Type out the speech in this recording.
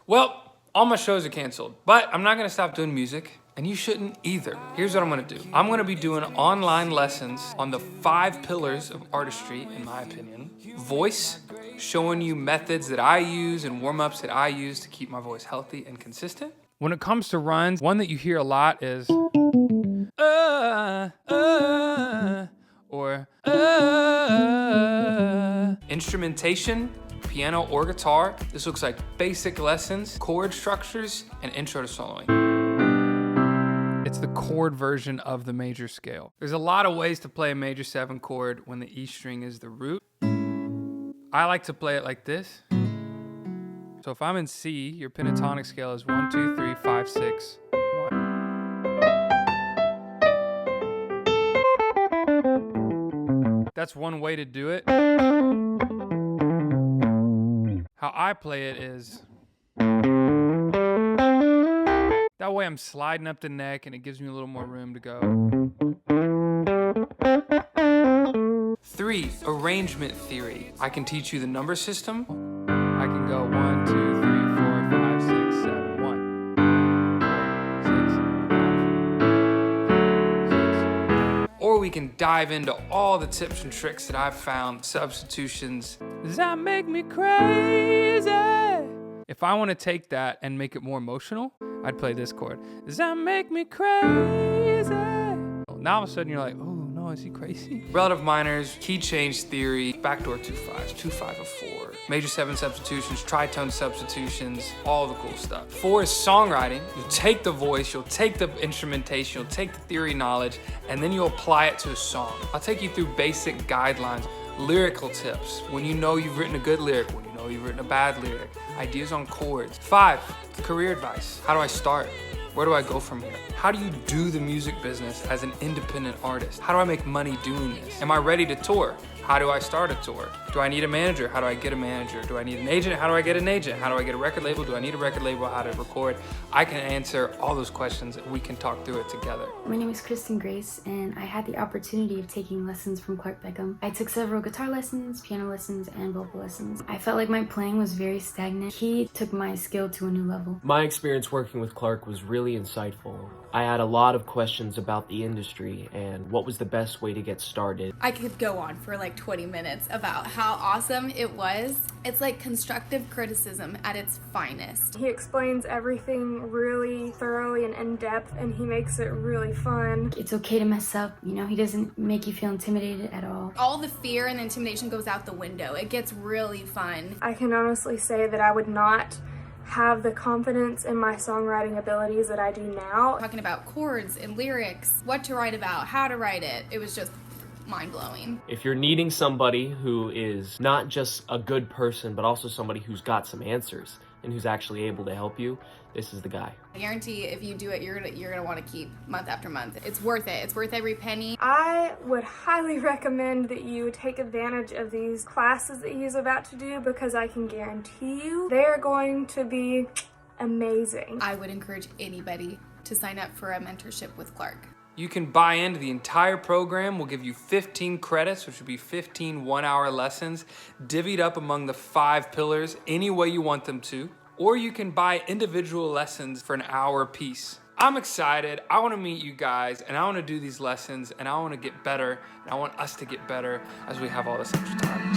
Well, all my shows are canceled, but I'm not gonna stop doing music, and you shouldn't either. Here's what I'm gonna do. I'm gonna be doing online lessons on the 5 pillars of artistry, in my opinion. Voice, showing you methods that I use and warm-ups that I use to keep my voice healthy and consistent. When it comes to runs, one that you hear a lot is or instrumentation, piano or guitar. This looks like basic lessons, chord structures, and intro to soloing. It's the chord version of the major scale. There's a lot of ways to play a major 7 chord when the E string is the root. I like to play it like this. So if I'm in C, your pentatonic scale is 1, 2, 3, 5, 6, 1. That's one way to do it. How I play it is, that way I'm sliding up the neck and it gives me a little more room to go. 3, arrangement theory. I can teach you the number system. I can go 1, 2, 3, 4, 5, 6, 7, 1. 4, 6, 5, 6. Or we can dive into all the tips and tricks that I've found, substitutions. Does that make me crazy? If I want to take that and make it more emotional, I'd play this chord. Does that make me crazy? Now all of a sudden you're like, oh no, is he crazy? Relative minors, key change theory, backdoor 2/5s, 2/5 of 4, major 7 substitutions, tritone substitutions, all the cool stuff. 4 is songwriting. You take the voice, you'll take the instrumentation, you'll take the theory knowledge, and then you'll apply it to a song. I'll take you through basic guidelines, lyrical tips, when you know you've written a good lyric, when you know you've written a bad lyric, ideas on chords. 5, career advice. How do I start? Where do I go from here? How do you do the music business as an independent artist? How do I make money doing this? Am I ready to tour? How do I start a tour? Do I need a manager? How do I get a manager? Do I need an agent? How do I get an agent? How do I get a record label? Do I need a record label? How to record? I can answer all those questions and we can talk through it together. My name is Kristen Grace and I had the opportunity of taking lessons from Clark Beckham. I took several guitar lessons, piano lessons, and vocal lessons. I felt like my playing was very stagnant. He took my skill to a new level. My experience working with Clark was really insightful. I had a lot of questions about the industry and what was the best way to get started. I could go on for like 20 minutes about how awesome it was. It's like constructive criticism at its finest. He explains everything really thoroughly and in depth, and he makes it really fun. It's okay to mess up, you know, he doesn't make you feel intimidated at all. All the fear and intimidation goes out the window. It gets really fun. I can honestly say that I would not have the confidence in my songwriting abilities that I do now. Talking about chords and lyrics, what to write about, how to write it, it was just mind-blowing. If you're needing somebody who is not just a good person, but also somebody who's got some answers and who's actually able to help you, this is the guy. I guarantee if you do it, you're gonna want to keep month after month. It's worth it. It's worth every penny. I would highly recommend that you take advantage of these classes that he's about to do, because I can guarantee you they're going to be amazing. I would encourage anybody to sign up for a mentorship with Clark. You can buy into the entire program. We'll give you 15 credits, which would be 15 one-hour lessons, divvied up among the 5 pillars any way you want them to. Or you can buy individual lessons for an hour apiece. I'm excited. I want to meet you guys, and I want to do these lessons, and I want to get better, and I want us to get better as we have all this extra time.